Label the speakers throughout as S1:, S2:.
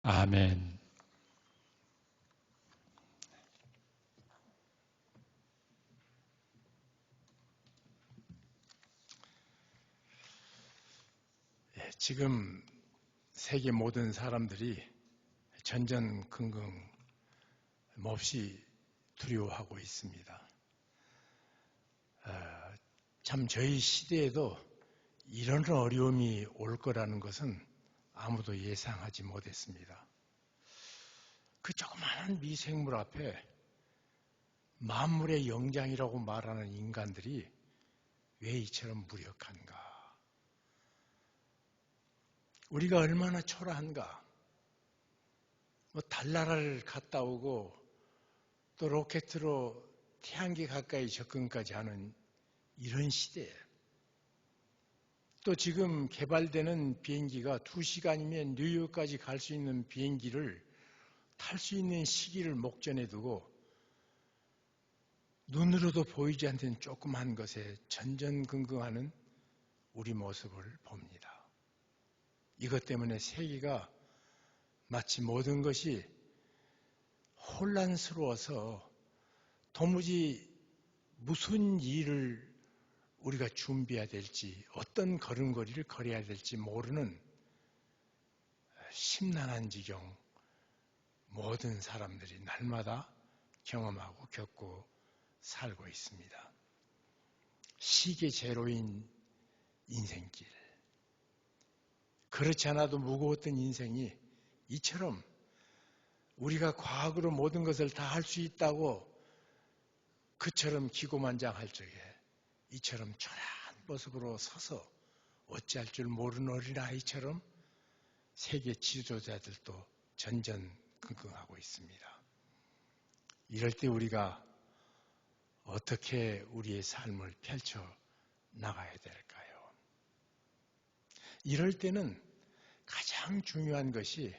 S1: 아멘.
S2: 지금 세계 모든 사람들이 전전긍긍 몹시 두려워하고 있습니다. 참 저희 시대에도 이런 어려움이 올 거라는 것은 아무도 예상하지 못했습니다. 그 조그마한 미생물 앞에 만물의 영장이라고 말하는 인간들이 왜 이처럼 무력한가? 우리가 얼마나 초라한가? 달나라를 갔다 오고 또 로켓으로 태양계 가까이 접근까지 하는 이런 시대에 또 지금 개발되는 비행기가 2시간이면 뉴욕까지 갈 수 있는 비행기를 탈 수 있는 시기를 목전에 두고 눈으로도 보이지 않는 조그만 것에 전전긍긍하는 우리 모습을 봅니다. 이것 때문에 세계가 마치 모든 것이 혼란스러워서 도무지 무슨 일을 우리가 준비해야 될지 어떤 걸음걸이를 걸어야 될지 모르는 심란한 지경 모든 사람들이 날마다 경험하고 겪고 살고 있습니다. 시계 제로인 인생길. 그렇지 않아도 무거웠던 인생이 이처럼 우리가 과학으로 모든 것을 다 할 수 있다고 그처럼 기고만장할 적에 이처럼 초라한 모습으로 서서 어찌할 줄 모르는 어린아이처럼 세계 지도자들도 전전긍긍하고 있습니다. 이럴 때 우리가 어떻게 우리의 삶을 펼쳐 나가야 될까요? 이럴 때는 가장 중요한 것이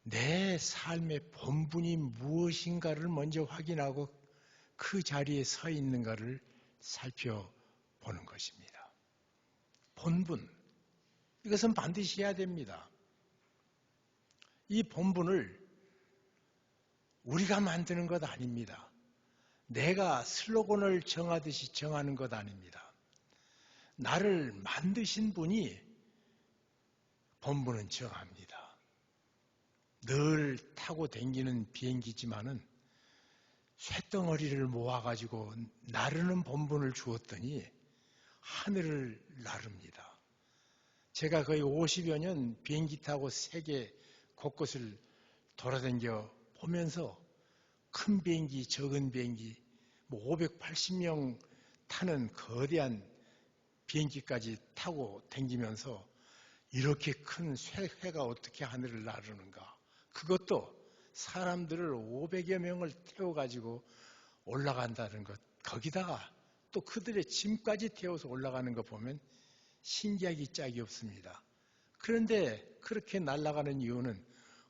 S2: 내 삶의 본분이 무엇인가를 먼저 확인하고 그 자리에 서 있는가를 살펴보는 것입니다. 본분, 이것은 반드시 해야 됩니다. 이 본분을 우리가 만드는 것 아닙니다. 내가 슬로건을 정하듯이 정하는 것 아닙니다. 나를 만드신 분이 본분은 정합니다. 늘 타고 다니는 비행기지만은 쇳덩어리를 모아가지고 나르는 본분을 주었더니 하늘을 나릅니다. 제가 거의 50여 년 비행기 타고 세계 곳곳을 돌아다녀 보면서 큰 비행기, 적은 비행기, 580명 타는 거대한 비행기까지 타고 다니면서 이렇게 큰 쇠회가 어떻게 하늘을 나르는가? 그것도 사람들을 500여 명을 태워가지고 올라간다는 것, 거기다가 또 그들의 짐까지 태워서 올라가는 거 보면 신기하기 짝이 없습니다. 그런데 그렇게 날아가는 이유는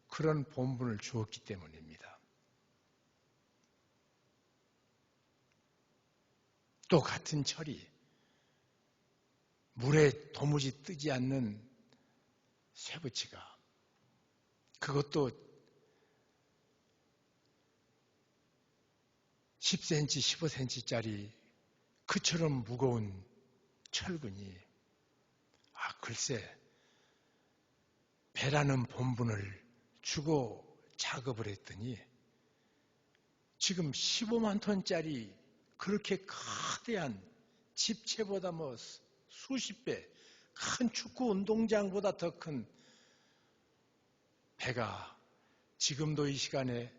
S2: 그런 본분을 주었기 때문입니다. 또 같은 철이 물에 도무지 뜨지 않는 쇠붙이가 그것도 10cm, 15cm짜리 그처럼 무거운 철근이 글쎄 배라는 본분을 주고 작업을 했더니 지금 15만 톤짜리 그렇게 거대한 집채보다 수십 배 큰 축구 운동장보다 더 큰 배가 지금도 이 시간에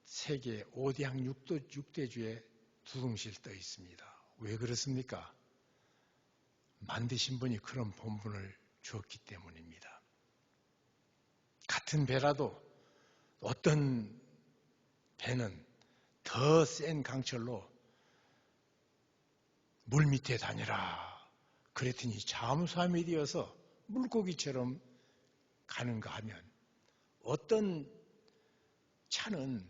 S2: 세계 5대양 6대주에 두둥실 떠 있습니다. 왜 그렇습니까? 만드신 분이 그런 본분을 주었기 때문입니다. 같은 배라도 어떤 배는 더 센 강철로 물 밑에 다녀라. 그랬더니 잠수함이 되어서 물고기처럼 가는가 하면 어떤 차는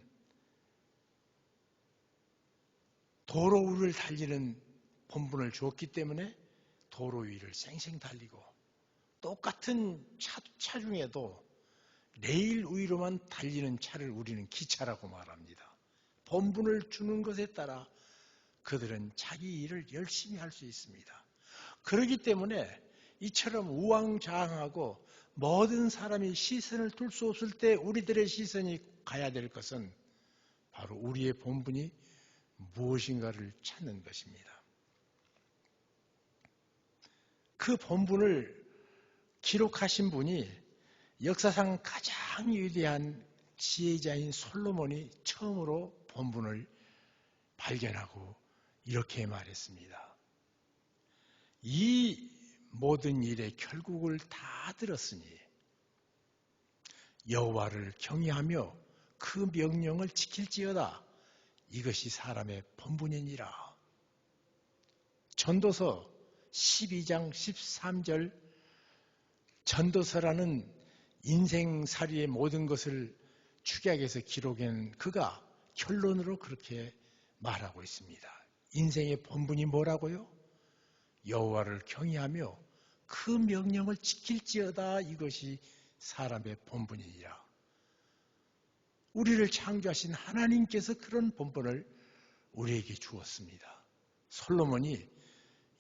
S2: 도로 위를 달리는 본분을 주었기 때문에 도로 위를 쌩쌩 달리고 똑같은 차 중에도 레일 위로만 달리는 차를 우리는 기차라고 말합니다. 본분을 주는 것에 따라 그들은 자기 일을 열심히 할 수 있습니다. 그렇기 때문에 이처럼 우왕좌왕하고 모든 사람이 시선을 둘 수 없을 때 우리들의 시선이 가야 될 것은 바로 우리의 본분이 무엇인가를 찾는 것입니다. 그 본분을 기록하신 분이 역사상 가장 위대한 지혜자인 솔로몬이 처음으로 본분을 발견하고 이렇게 말했습니다. 이 모든 일의 결국을 다 들었으니 여호와를 경외하며 그 명령을 지킬지어다. 이것이 사람의 본분이니라. 전도서 12장 13절 전도서라는 인생살이의 모든 것을 축약해서 기록한 그가 결론으로 그렇게 말하고 있습니다. 인생의 본분이 뭐라고요? 여호와를 경외하며 그 명령을 지킬지어다. 이것이 사람의 본분이니라. 우리를 창조하신 하나님께서 그런 본분을 우리에게 주었습니다. 솔로몬이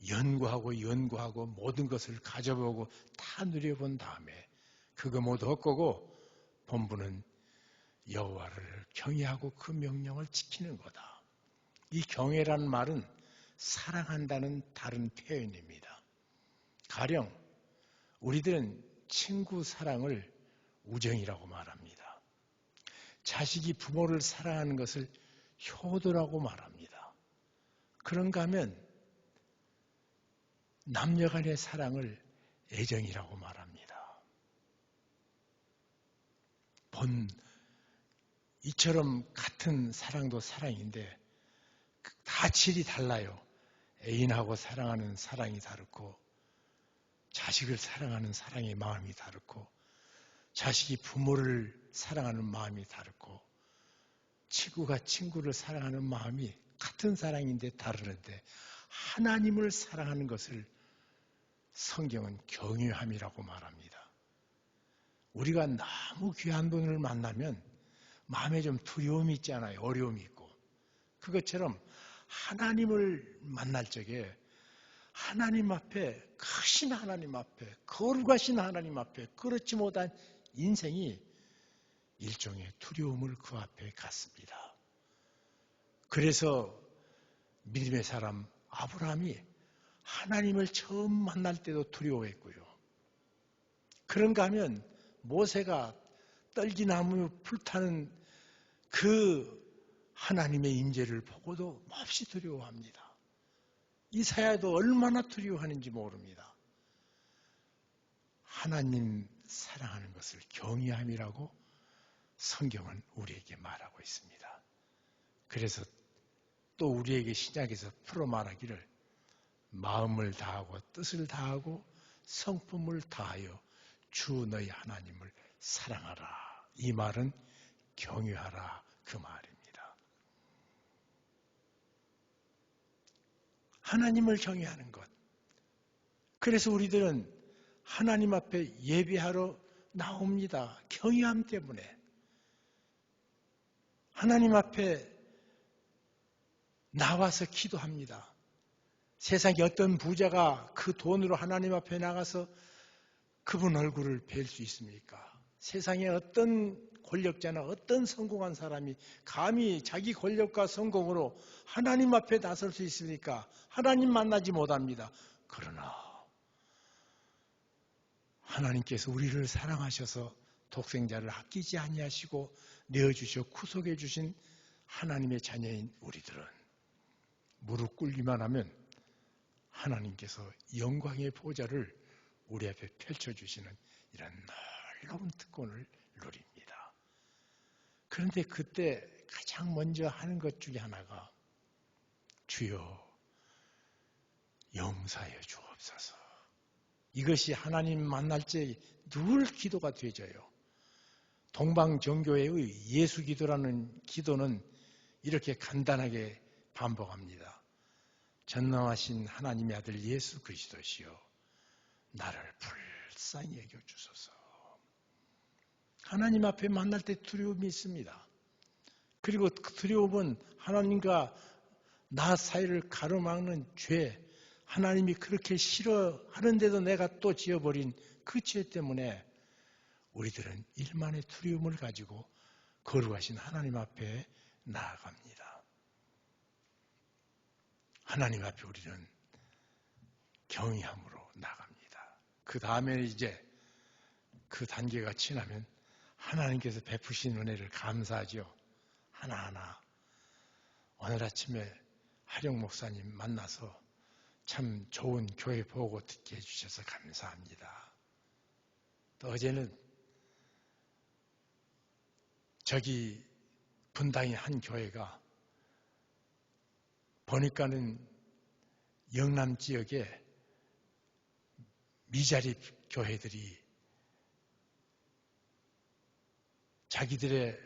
S2: 연구하고 모든 것을 가져보고 다 누려본 다음에 그거 모두 헛거고 본분은 여호와를 경외하고 그 명령을 지키는 거다. 이 경외라는 말은 사랑한다는 다른 표현입니다. 가령 우리들은 친구 사랑을 우정이라고 말합니다. 자식이 부모를 사랑하는 것을 효도라고 말합니다. 그런가 하면 남녀 간의 사랑을 애정이라고 말합니다. 이처럼 같은 사랑도 사랑인데 다 질이 달라요. 애인하고 사랑하는 사랑이 다르고 자식을 사랑하는 사랑의 마음이 다르고 자식이 부모를 사랑하는 마음이 다르고 친구가 친구를 사랑하는 마음이 같은 사랑인데 다르는데 하나님을 사랑하는 것을 성경은 경외함이라고 말합니다. 우리가 너무 귀한 분을 만나면 마음에 좀 두려움이 있잖아요. 어려움이 있고. 그것처럼 하나님을 만날 적에 하나님 앞에, 크신 하나님 앞에, 거룩하신 하나님 앞에 그렇지 못한 인생이 일종의 두려움을 그 앞에 갖습니다. 그래서 믿음의 사람 아브라함이 하나님을 처음 만날 때도 두려워했고요. 그런가 하면 모세가 떨기나무 불타는 그 하나님의 임재를 보고도 몹시 두려워합니다. 이사야도 얼마나 두려워하는지 모릅니다. 하나님 사랑하는 것을 경외함이라고 성경은 우리에게 말하고 있습니다. 그래서 또 우리에게 신약에서 풀어 말하기를 마음을 다하고 뜻을 다하고 성품을 다하여 주 너희 하나님을 사랑하라. 이 말은 경외하라 그 말입니다. 하나님을 경외하는 것. 그래서 우리들은 하나님 앞에 예배하러 나옵니다. 경외함 때문에. 하나님 앞에 나와서 기도합니다. 세상에 어떤 부자가 그 돈으로 하나님 앞에 나가서 그분 얼굴을 뵐 수 있습니까? 세상에 어떤 권력자나 어떤 성공한 사람이 감히 자기 권력과 성공으로 하나님 앞에 나설 수 있습니까? 하나님 만나지 못합니다. 그러나 하나님께서 우리를 사랑하셔서 독생자를 아끼지 아니하시고 내어주셔 구속해 주신 하나님의 자녀인 우리들은 무릎 꿇기만 하면 하나님께서 영광의 보좌를 우리 앞에 펼쳐주시는 이런 놀라운 특권을 누립니다. 그런데 그때 가장 먼저 하는 것 중에 하나가 주여 용서하여 주옵소서. 이것이 하나님 만날 때 늘 기도가 되져요. 동방정교회의 예수 기도라는 기도는 이렇게 간단하게 반복합니다. 전능하신 하나님의 아들 예수 그리스도시여 나를 불쌍히 여겨주소서. 하나님 앞에 만날 때 두려움이 있습니다. 그리고 그 두려움은 하나님과 나 사이를 가로막는 죄, 하나님이 그렇게 싫어하는데도 내가 또 지어버린 그 죄 때문에 우리들은 일만의 두려움을 가지고 거룩하신 하나님 앞에 나아갑니다. 하나님 앞에 우리는 경외함으로 나갑니다. 그 다음에 이제 그 단계가 지나면 하나님께서 베푸신 은혜를 감사하죠. 하나하나. 오늘 아침에 하령 목사님 만나서 참 좋은 교회 보고 듣게 해주셔서 감사합니다. 또 어제는 저기 분당의 한 교회가 보니까는 영남 지역에 미자립 교회들이 자기들의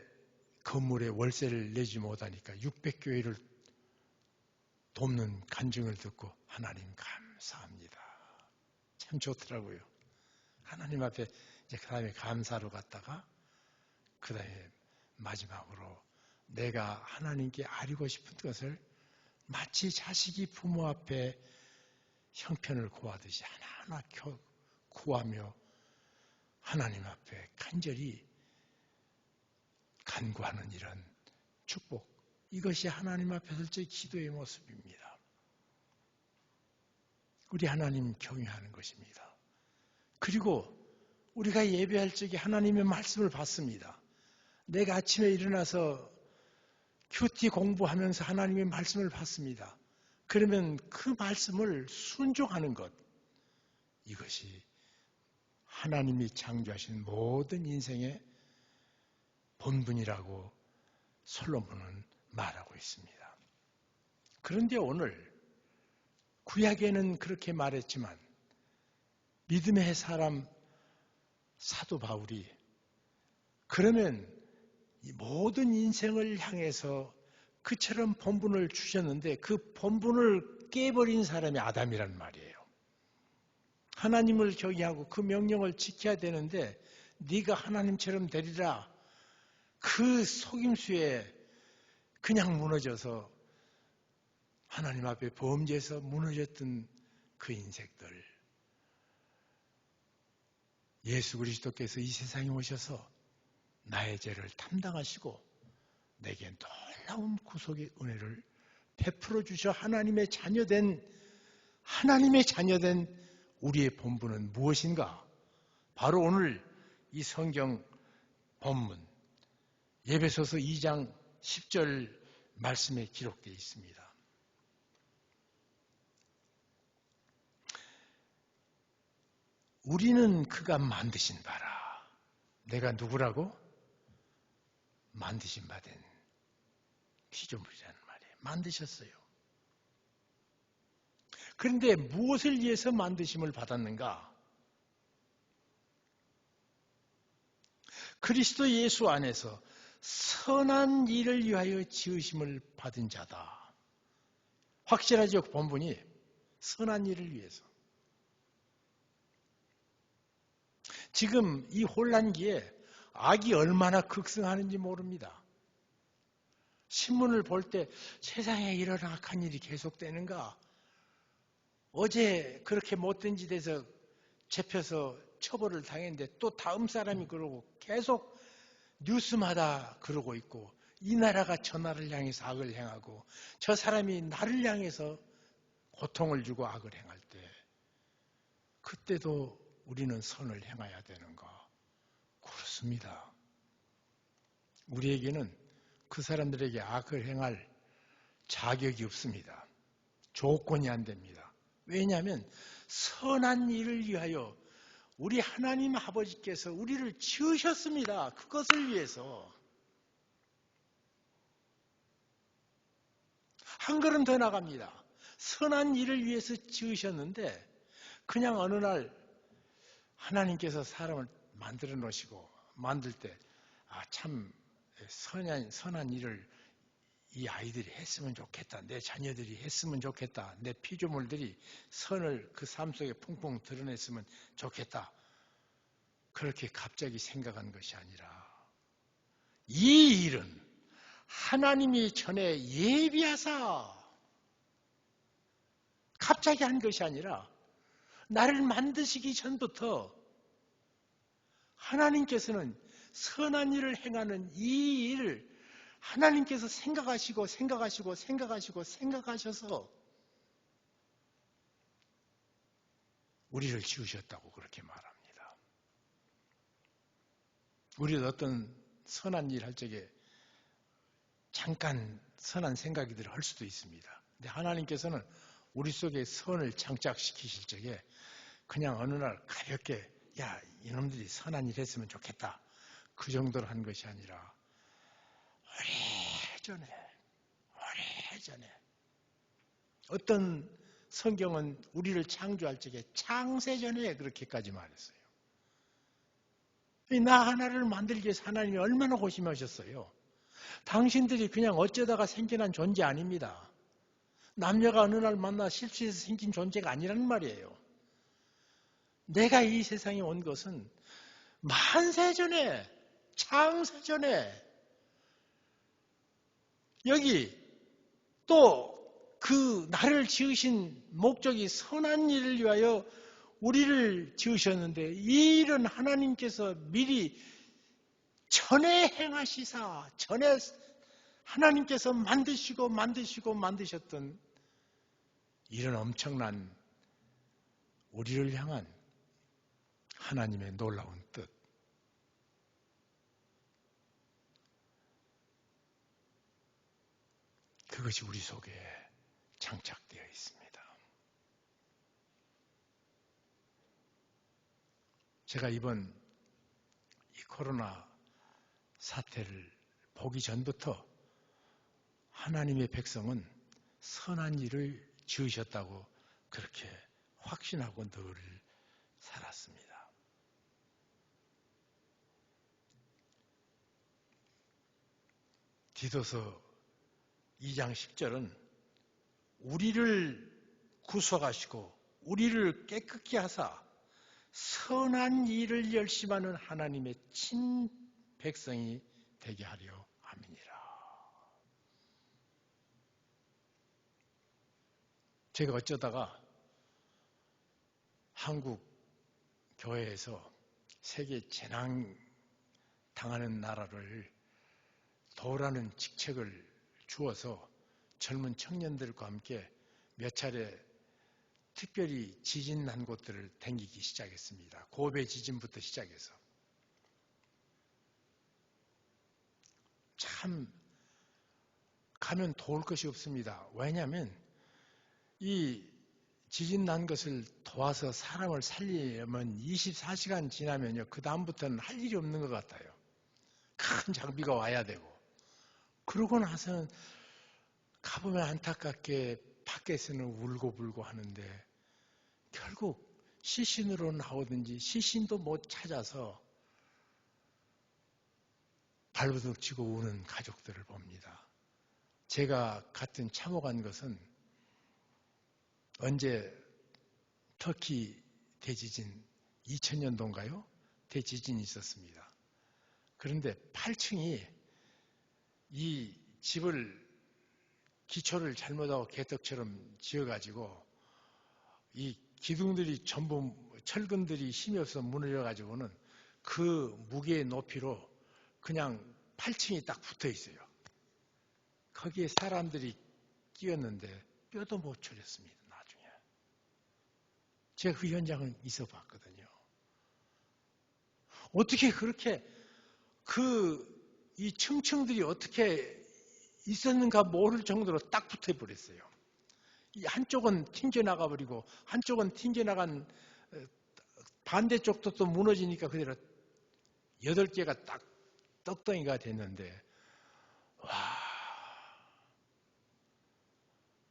S2: 건물에 월세를 내지 못하니까 600교회를 돕는 간증을 듣고 하나님 감사합니다. 참 좋더라고요. 하나님 앞에 이제 그 다음에 감사로 갔다가 그 다음에 마지막으로 내가 하나님께 아뢰고 싶은 것을 마치 자식이 부모 앞에 형편을 구하듯이 하나하나 구하며 하나님 앞에 간절히 간구하는 이런 축복, 이것이 하나님 앞에 설 때 기도의 모습입니다. 우리 하나님 경외하는 것입니다. 그리고 우리가 예배할 적에 하나님의 말씀을 받습니다. 내가 아침에 일어나서 큐티 공부하면서 하나님의 말씀을 받습니다. 그러면 그 말씀을 순종하는 것, 이것이 하나님이 창조하신 모든 인생의 본분이라고 솔로몬은 말하고 있습니다. 그런데 오늘 구약에는 그렇게 말했지만 믿음의 사람 사도 바울이 그러면 이 모든 인생을 향해서 그처럼 본분을 주셨는데 그 본분을 깨버린 사람이 아담이란 말이에요. 하나님을 경외하고 그 명령을 지켜야 되는데 네가 하나님처럼 되리라, 그 속임수에 그냥 무너져서 하나님 앞에 범죄해서 무너졌던 그 인생들, 예수 그리스도께서 이 세상에 오셔서 나의 죄를 담당하시고 내게 놀라운 구속의 은혜를 베풀어 주셔 하나님의 자녀된 우리의 본분은 무엇인가? 바로 오늘 이 성경 본문 에베소서 2장 10절 말씀에 기록되어 있습니다. 우리는 그가 만드신 바라. 내가 누구라고? 만드신 바된 피조물이라는 말이에요. 만드셨어요. 그런데 무엇을 위해서 만드심을 받았는가? 그리스도 예수 안에서 선한 일을 위하여 지으심을 받은 자다. 확실하죠, 본분이. 선한 일을 위해서. 지금 이 혼란기에 악이 얼마나 극성하는지 모릅니다. 신문을 볼 때 세상에 이런 악한 일이 계속되는가? 어제 그렇게 못된 짓에서 잡혀서 처벌을 당했는데 또 다음 사람이 그러고 계속 뉴스마다 그러고 있고, 이 나라가 저 나라를 향해서 악을 행하고 저 사람이 나를 향해서 고통을 주고 악을 행할 때 그때도 우리는 선을 행해야 되는가? 그렇습니다. 우리에게는 그 사람들에게 악을 행할 자격이 없습니다. 조건이 안 됩니다. 왜냐하면 선한 일을 위하여 우리 하나님 아버지께서 우리를 지으셨습니다. 그것을 위해서. 한 걸음 더 나갑니다. 선한 일을 위해서 지으셨는데 그냥 어느 날 하나님께서 사람을 만들어 놓으시고 만들 때 참 선한 일을 이 아이들이 했으면 좋겠다. 내 자녀들이 했으면 좋겠다. 내 피조물들이 선을 그 삶 속에 풍풍 드러냈으면 좋겠다. 그렇게 갑자기 생각한 것이 아니라 이 일은 하나님이 전에 예비하사 갑자기 한 것이 아니라 나를 만드시기 전부터 하나님께서는 선한 일을 행하는 이 일을 하나님께서 생각하셔서 우리를 지으셨다고 그렇게 말합니다. 우리도 어떤 선한 일 할 적에 잠깐 선한 생각이들 할 수도 있습니다. 근데 하나님께서는 우리 속에 선을 장착시키실 적에 그냥 어느 날 가볍게 야 이놈들이 선한 일 했으면 좋겠다 그 정도로 한 것이 아니라 오래전에 어떤 성경은 우리를 창조할 적에 창세전에 그렇게까지 말했어요. 나 하나를 만들기 위해서 하나님이 얼마나 고심하셨어요. 당신들이 그냥 어쩌다가 생겨난 존재 아닙니다. 남녀가 어느 날 만나 실수해서 생긴 존재가 아니라는 말이에요. 내가 이 세상에 온 것은 만세전에 창세전에 여기 또 그 나를 지으신 목적이 선한 일을 위하여 우리를 지으셨는데 이 일은 하나님께서 미리 전에 행하시사 전에 하나님께서 만드셨던 이런 엄청난 우리를 향한 하나님의 놀라운 뜻. 그것이 우리 속에 장착되어 있습니다. 제가 이번 이 코로나 사태를 보기 전부터 하나님의 백성은 선한 일을 지으셨다고 그렇게 확신하고 늘 살았습니다. 디도서 2장 10절은 우리를 구속하시고 우리를 깨끗게 하사 선한 일을 열심하는 하나님의 친 백성이 되게 하려 함이니라. 제가 어쩌다가 한국 교회에서 세계 재난 당하는 나라를 도우라는 직책을 주어서 젊은 청년들과 함께 몇 차례 특별히 지진 난 곳들을 다니기 시작했습니다. 고베 지진부터 시작해서. 참 가면 도울 것이 없습니다. 왜냐하면 이 지진 난 것을 도와서 사람을 살리려면 24시간 지나면요. 그 다음부터는 할 일이 없는 것 같아요. 큰 장비가 와야 되고. 그러고 나서는 가보면 안타깝게 밖에서는 울고불고 하는데 결국 시신으로 나오든지 시신도 못 찾아서 발버둥치고 우는 가족들을 봅니다. 제가 같은 참호간 것은 언제 터키 대지진 2000년도인가요? 대지진이 있었습니다. 그런데 8층이 이 집을 기초를 잘못하고 개떡처럼 지어가지고 이 기둥들이 전부 철근들이 힘이 없어서 무너져가지고는 그 무게의 높이로 그냥 8층이 딱 붙어 있어요. 거기에 사람들이 끼었는데 뼈도 못 추렸습니다. 나중에. 제가 그 현장을 있어 봤거든요. 어떻게 그렇게 이 층층들이 어떻게 있었는가 모를 정도로 딱 붙어 버렸어요. 이 한쪽은 튕겨나가 버리고 한쪽은 튕겨나간 반대쪽도 또 무너지니까 그대로 8개가 딱 떡덩이가 됐는데 와.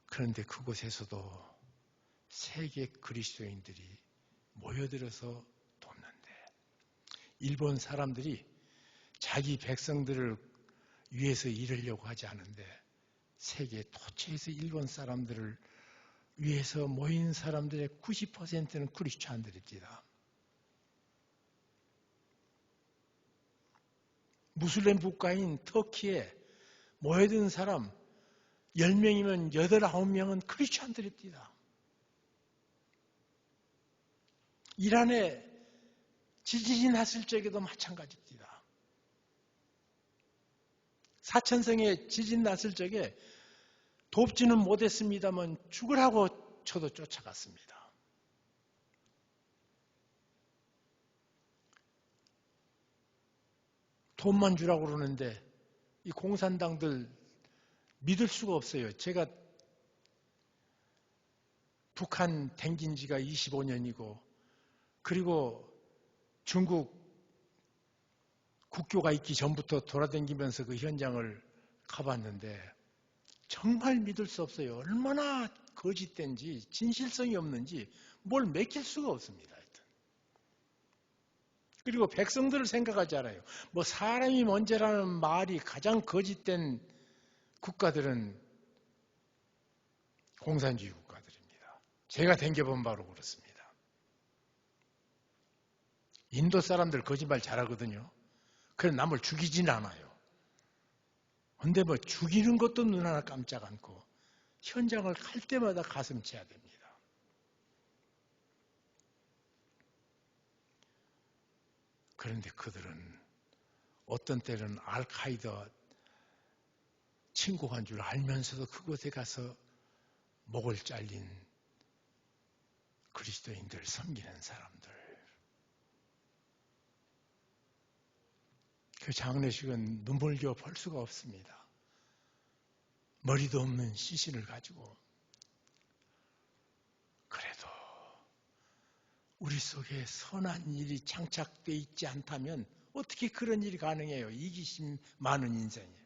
S2: 그런데 그곳에서도 세계 그리스도인들이 모여들어서 돕는데 일본 사람들이 자기 백성들을 위해서 이르려고 하지 않은데 세계 토치에서 일본 사람들을 위해서 모인 사람들의 90%는 크리스찬들입니다. 무슬림 국가인 터키에 모여든 사람 10명이면 8, 9명은 크리스찬들입니다. 이란에 지진이 났을 적에도 마찬가지입니다. 사천성에 지진 났을 적에 돕지는 못했습니다만 죽으라고 저도 쫓아갔습니다. 돈만 주라고 그러는데 이 공산당들 믿을 수가 없어요. 제가 북한 댕긴 지가 25년이고 그리고 중국 국교가 있기 전부터 돌아다니면서 그 현장을 가봤는데 정말 믿을 수 없어요. 얼마나 거짓된지 진실성이 없는지 뭘 맡길 수가 없습니다. 하여튼. 그리고 백성들을 생각하지 않아요. 뭐 사람이 먼저라는 말이 가장 거짓된 국가들은 공산주의 국가들입니다. 제가 댕겨본 바로 그렇습니다. 인도 사람들 거짓말 잘하거든요. 그래서 남을 죽이진 않아요. 근데 뭐 죽이는 것도 눈 하나 깜짝 않고 현장을 갈 때마다 가슴 쳐야 됩니다. 그런데 그들은 어떤 때는 알카이다 친구한 줄 알면서도 그곳에 가서 목을 잘린 그리스도인들 섬기는 사람들. 그 장례식은 눈물겨 볼 수가 없습니다. 머리도 없는 시신을 가지고. 그래도 우리 속에 선한 일이 장착되어 있지 않다면 어떻게 그런 일이 가능해요? 이기심 많은 인생에.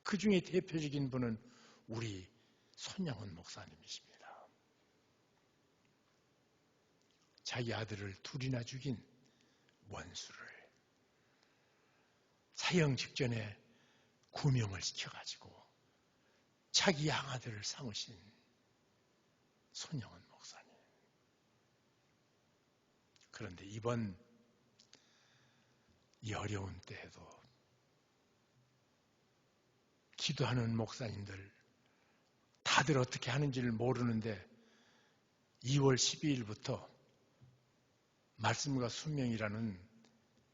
S2: 그 중에 대표적인 분은 우리 손양훈 목사님이십니다. 자기 아들을 둘이나 죽인 원수를 사형 직전에 구명을 시켜가지고 자기 양아들을 삼으신 손양훈 목사님. 그런데 이번 이 어려운 때에도 기도하는 목사님들 다들 어떻게 하는지를 모르는데 2월 12일부터 말씀과 순명이라는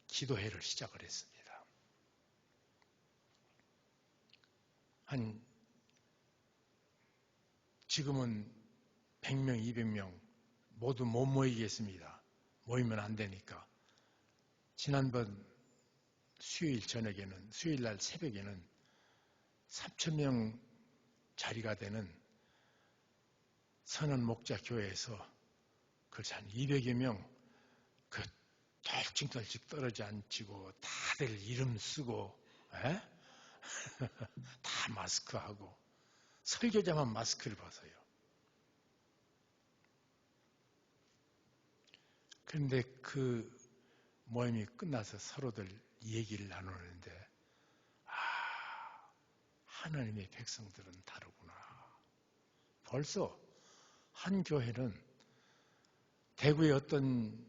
S2: 기도회를 시작을 했습니다. 지금은 100명, 200명 모두 못 모이겠습니다. 모이면 안 되니까. 지난번 수요일 날 새벽에는 3,000명 자리가 되는 선한 목자 교회에서 그렇지 한 200여 명 그 덜찍덜찍 떨어져 앉히고 다들 이름 쓰고 다 마스크하고 설교자만 마스크를 벗어요. 그런데 그 모임이 끝나서 서로들 얘기를 나누는데 하나님의 백성들은 다르구나. 벌써 한 교회는 대구의 어떤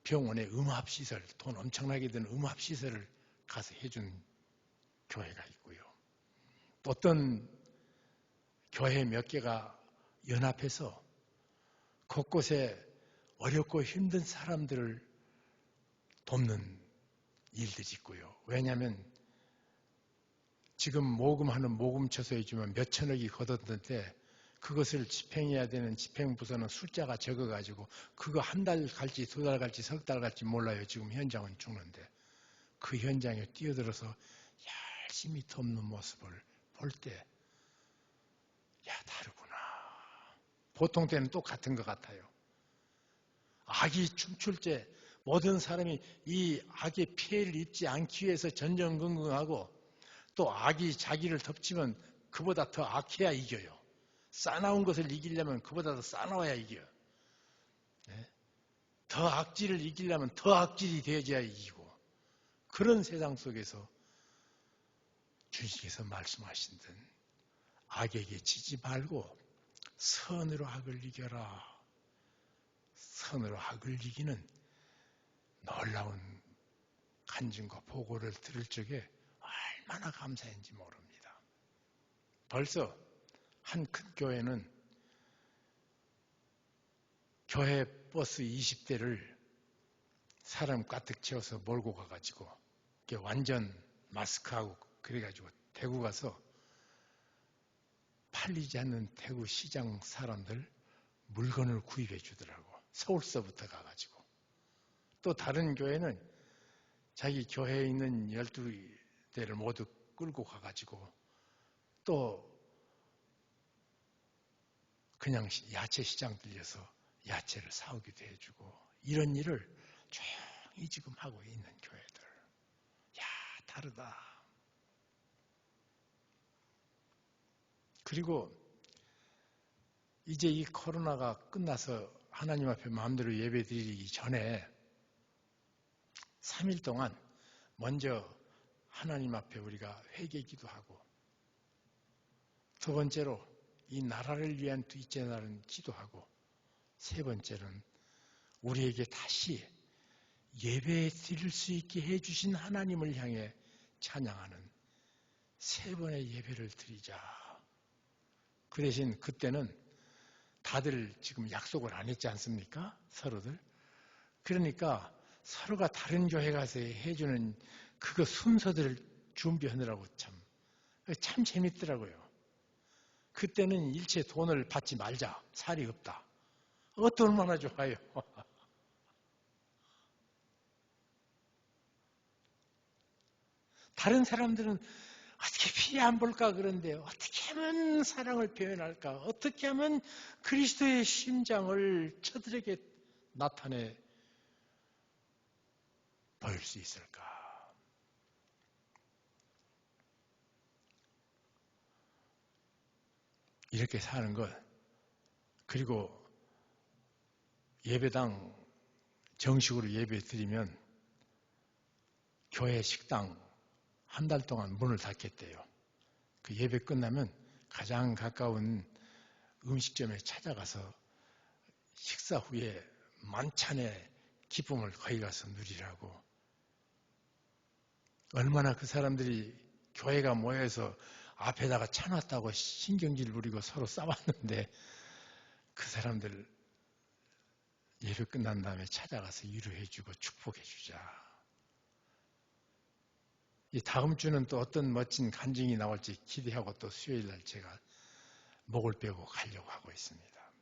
S2: 병원에 음압시설, 돈 엄청나게 든 음압시설을 가서 해준 교회가 있고요. 또 어떤 교회 몇 개가 연합해서 곳곳에 어렵고 힘든 사람들을 돕는 일들이 있고요. 왜냐하면 지금 모금하는 모금처소에 주면 몇 천억이 걷었는데 그것을 집행해야 되는 집행부서는 숫자가 적어가지고 그거 한 달 갈지 두 달 갈지 석 달 갈지 몰라요. 지금 현장은 죽는데 그 현장에 뛰어들어서 열심히 돕는 모습을 볼 때 다르구나. 보통 때는 똑같은 것 같아요. 악이 춤출 때 모든 사람이 이 악의 피해를 입지 않기 위해서 전전긍긍하고 또 악이 자기를 덮치면 그보다 더 악해야 이겨요. 싸나운 것을 이기려면 그보다 더 싸나워야 이겨요. 더 악질을 이기려면 더 악질이 되어야 이기고 그런 세상 속에서 주님께서 말씀하신 듯 악에게 지지 말고 선으로 악을 이겨라. 선으로 악을 이기는 놀라운 간증과 보고를 들을 적에 얼마나 감사했는지 모릅니다. 벌써 한 큰 교회는 교회 버스 20대를 사람 가득 채워서 몰고 가가지고 완전 마스크하고 그래가지고 대구 가서 팔리지 않는 대구 시장 사람들 물건을 구입해 주더라고. 서울서부터 가가지고. 또 다른 교회는 자기 교회에 있는 12대를 모두 끌고 가가지고 또 그냥 야채 시장 들려서 야채를 사오기도 해주고 이런 일을 조용히 지금 하고 있는 교회들. 야, 다르다. 그리고 이제 이 코로나가 끝나서 하나님 앞에 마음대로 예배 드리기 전에 3일 동안 먼저 하나님 앞에 우리가 회개 기도하고 두 번째로 이 나라를 위한 둘째 날은 기도하고 세 번째는 우리에게 다시 예배 드릴 수 있게 해주신 하나님을 향해 찬양하는 세 번의 예배를 드리자. 그 대신 그때는 다들 지금 약속을 안 했지 않습니까? 서로들. 그러니까 서로가 다른 교회 가서 해주는 그거 순서들을 준비하느라고 참 재밌더라고요. 그때는 일체 돈을 받지 말자. 살이 없다. 얼마나 좋아요. 다른 사람들은 어떻게 피해 안 볼까 그런데 어떻게 하면 사랑을 표현할까? 어떻게 하면 그리스도의 심장을 저들에게 나타내 보일 수 있을까? 이렇게 사는 것. 그리고 예배당 정식으로 예배 드리면 교회 식당 한 달 동안 문을 닫겠대요. 그 예배 끝나면 가장 가까운 음식점에 찾아가서 식사 후에 만찬의 기쁨을 거기 가서 누리라고. 얼마나 그 사람들이 교회가 모여서 앞에다가 차놨다고 신경질 부리고 서로 싸웠는데 그 사람들 예배 끝난 다음에 찾아가서 위로해주고 축복해주자. 이 다음 주는 또 어떤 멋진 간증이 나올지 기대하고 또 수요일 날 제가 목을 빼고 가려고 하고 있습니다.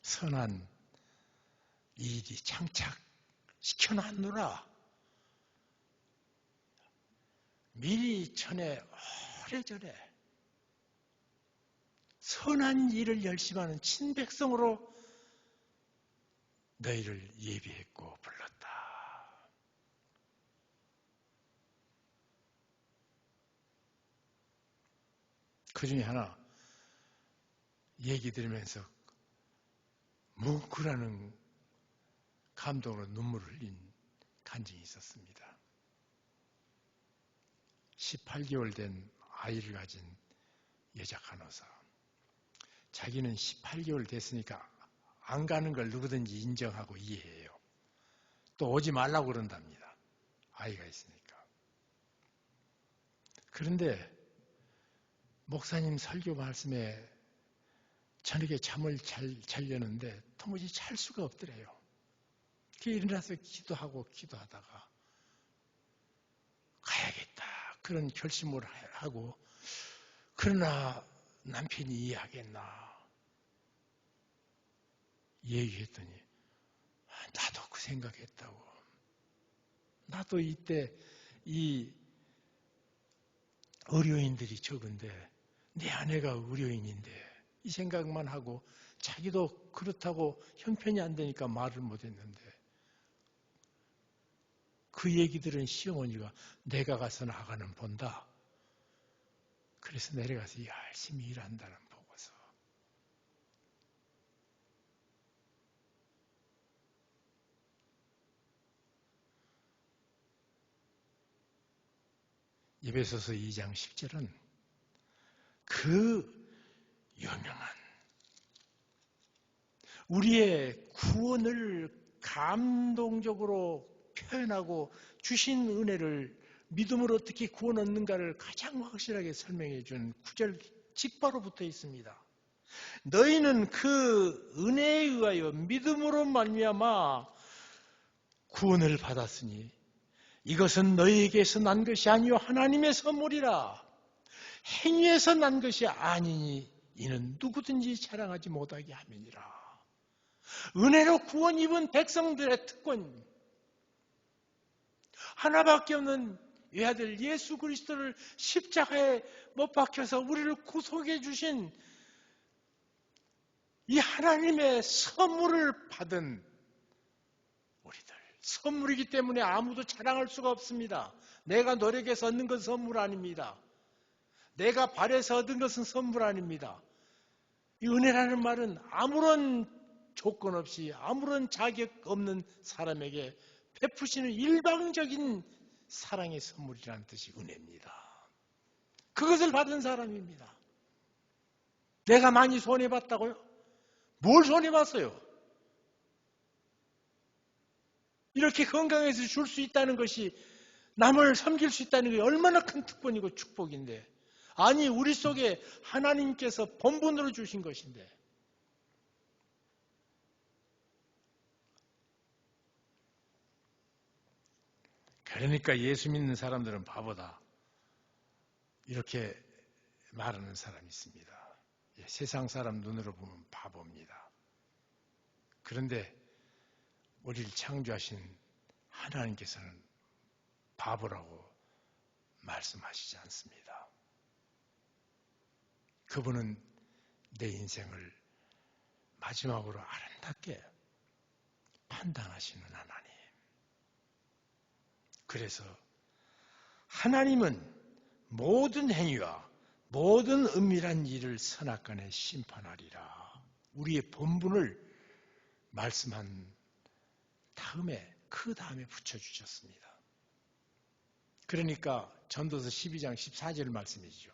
S2: 선한 일이 장착시켜놨노라. 미리 전에 오래전에 선한 일을 열심히 하는 친백성으로 너희를 예비했고 불렀다. 그 중에 하나 얘기 들으면서 뭉클하는 감동으로 눈물을 흘린 간증이 있었습니다. 18개월 된 아이를 가진 여자 간호사. 자기는 18개월 됐으니까 안 가는 걸 누구든지 인정하고 이해해요. 또 오지 말라고 그런답니다. 아이가 있으니까. 그런데 목사님 설교 말씀에 저녁에 잠을 자려는데 도무지 잘 수가 없더래요. 일어나서 기도하다가 가야겠다. 그런 결심을 하고 그러나 남편이 이해하겠나 얘기했더니 나도 그 생각했다고. 나도 이때 이 의료인들이 적은데 내 아내가 의료인인데 이 생각만 하고 자기도 그렇다고 형편이 안 되니까 말을 못했는데 그 얘기 들은 시어머니가 내가 가서 나가는 본다. 그래서 내려가서 열심히 일한다는 보고서. 에베소서 2장 10절은 그 유명한 우리의 구원을 감동적으로 표현하고 주신 은혜를 믿음으로 어떻게 구원 얻는가를 가장 확실하게 설명해 준 9절 직바로 붙어 있습니다. 너희는 그 은혜에 의하여 믿음으로 말미암아 구원을 받았으니 이것은 너희에게서 난 것이 아니요 하나님의 선물이라. 행위에서 난 것이 아니니 이는 누구든지 자랑하지 못하게 함이니라. 은혜로 구원 입은 백성들의 특권, 하나밖에 없는 외아들 예수 그리스도를 십자가에 못 박혀서 우리를 구속해 주신 이 하나님의 선물을 받은 우리들. 선물이기 때문에 아무도 자랑할 수가 없습니다. 내가 노력해서 얻는 것은 선물 아닙니다. 내가 발해서 얻은 것은 선물 아닙니다. 이 은혜라는 말은 아무런 조건 없이 아무런 자격 없는 사람에게 베푸시는 일방적인 사랑의 선물이라는 뜻이 은혜입니다. 그것을 받은 사람입니다. 내가 많이 손해봤다고요? 뭘 손해봤어요? 이렇게 건강해서 줄 수 있다는 것이 남을 섬길 수 있다는 게 얼마나 큰 특권이고 축복인데, 아니 우리 속에 하나님께서 본분으로 주신 것인데, 그러니까 예수 믿는 사람들은 바보다 이렇게 말하는 사람이 있습니다. 세상 사람 눈으로 보면 바보입니다. 그런데 우리를 창조하신 하나님께서는 바보라고 말씀하시지 않습니다. 그분은 내 인생을 마지막으로 아름답게 판단하시는 하나님. 그래서 하나님은 모든 행위와 모든 은밀한 일을 선악간에 심판하리라. 우리의 본분을 말씀한 다음에 그 다음에 붙여주셨습니다. 그러니까 전도서 12장 14절 말씀이죠.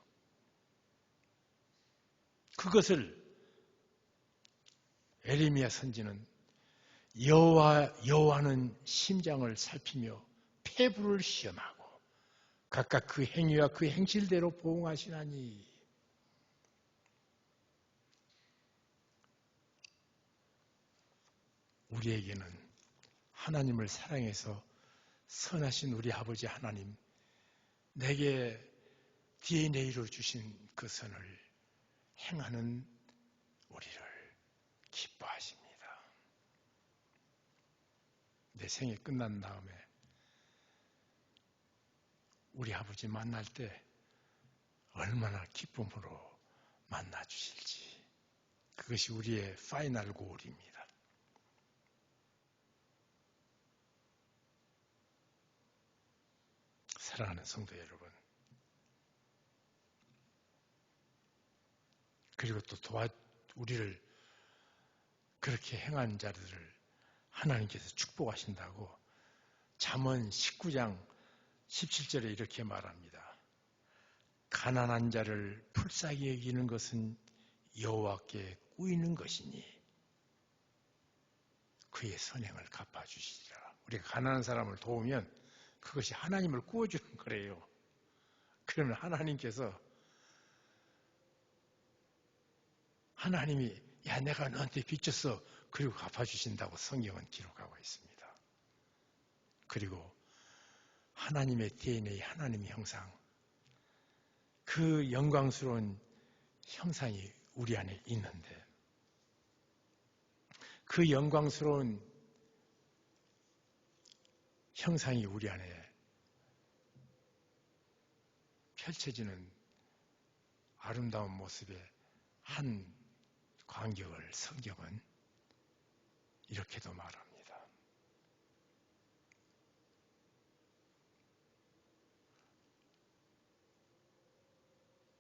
S2: 그것을 에레미야 선지는 여호와는 심장을 살피며 폐부를 시험하고 각각 그 행위와 그 행실대로 보응하시나니. 우리에게는 하나님을 사랑해서 선하신 우리 아버지 하나님, 내게 DNA로 주신 그 선을 행하는 우리를 기뻐하십니다. 내 생이 끝난 다음에 우리 아버지 만날 때 얼마나 기쁨으로 만나 주실지, 그것이 우리의 파이널 골입니다. 사랑하는 성도 여러분, 그리고 또 우리를 그렇게 행한 자들을 하나님께서 축복하신다고 잠언 19장 17절에 이렇게 말합니다. 가난한 자를 풀싸게 여기는 것은 여호와께 꾸이는 것이니 그의 선행을 갚아주시리라. 우리가 가난한 사람을 도우면 그것이 하나님을 꾸어주는 거래요. 그러면 하나님이 야 내가 너한테 빚졌어 그리고 갚아주신다고 성경은 기록하고 있습니다. 그리고 하나님의 DNA, 하나님의 형상, 그 영광스러운 형상이 우리 안에 있는데 그 영광스러운 형상이 우리 안에 펼쳐지는 아름다운 모습의 한 광경을 성경은 이렇게도 말합니다.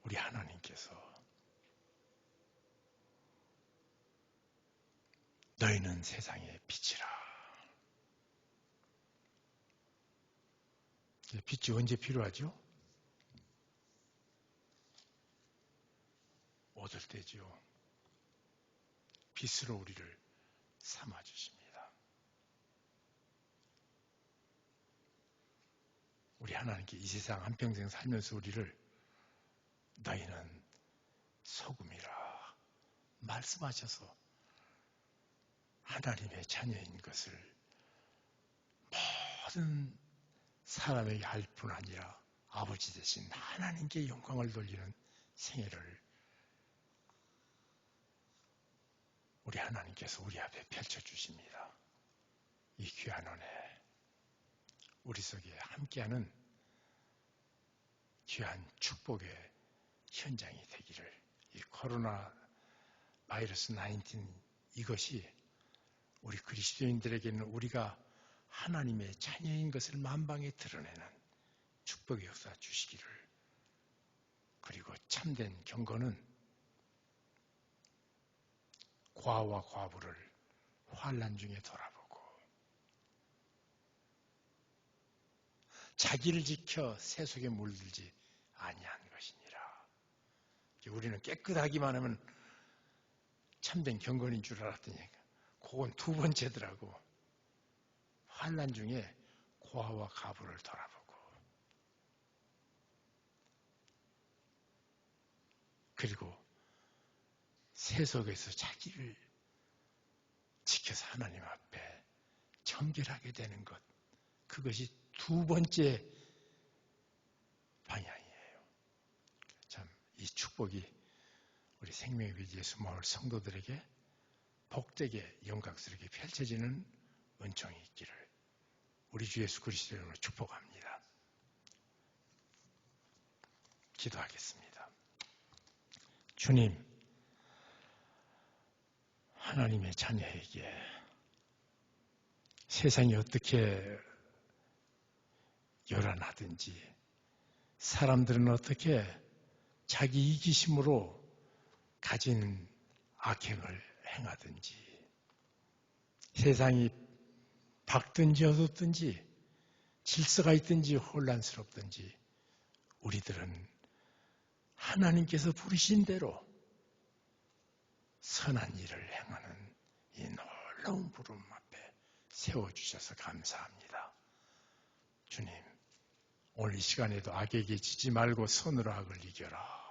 S2: 우리 하나님께서 너희는 세상의 빛이라. 빛이 언제 필요하죠? 어떨 때죠? 빛으로 우리를 삼아주십니다. 우리 하나님께 이 세상 한평생 살면서 우리를 너희는 소금이라 말씀하셔서 하나님의 자녀인 것을 모든 사람에게 할 뿐 아니라 아버지 대신 하나님께 영광을 돌리는 생애를 우리 하나님께서 우리 앞에 펼쳐주십니다. 이 귀한 은혜, 우리 속에 함께하는 귀한 축복의 현장이 되기를, 이 코로나 바이러스 19 이것이 우리 그리스도인들에게는 우리가 하나님의 자녀인 것을 만방에 드러내는 축복의 역사 주시기를, 그리고 참된 경건은 과와 과부를 환난 중에 돌아보고 자기를 지켜 세속에 물들지 아니한 것이니라. 우리는 깨끗하기만 하면 참된 경건인 줄 알았더니 그건 두 번째더라고. 환난 중에 고아와 가부를 돌아보고, 그리고 세속에서 자기를 지켜서 하나님 앞에 정결하게 되는 것, 그것이 두 번째 방향이에요. 참, 이 축복이 우리 생명의 빛 예수 마을 성도들에게 복되게 영광스럽게 펼쳐지는 은총이 있기를 우리 주 예수 그리스도 이름으로 축복합니다. 기도하겠습니다. 주님, 하나님의 자녀에게 세상이 어떻게 요란하든지, 사람들은 어떻게 자기 이기심으로 가진 악행을 행하든지, 세상이 밝든지 어둡든지, 질서가 있든지 혼란스럽든지, 우리들은 하나님께서 부르신 대로 선한 일을 행하는 이 놀라운 부름 앞에 세워주셔서 감사합니다. 주님, 오늘 이 시간에도 악에게 지지 말고 선으로 악을 이겨라.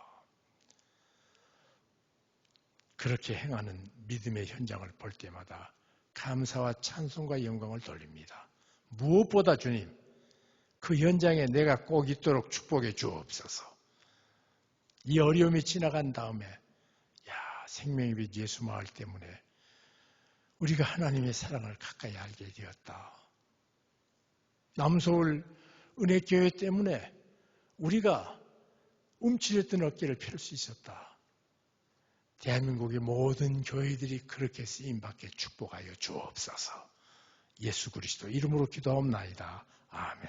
S2: 그렇게 행하는 믿음의 현장을 볼 때마다 감사와 찬송과 영광을 돌립니다. 무엇보다 주님, 그 현장에 내가 꼭 있도록 축복해 주옵소서. 이 어려움이 지나간 다음에 생명의 빛 예수 마을 때문에 우리가 하나님의 사랑을 가까이 알게 되었다. 남서울 은혜교회 때문에 우리가 움츠렸던 어깨를 펼 수 있었다. 대한민국의 모든 교회들이 그렇게 쓰임받게 축복하여 주옵소서. 예수 그리스도 이름으로 기도하옵나이다. 아멘.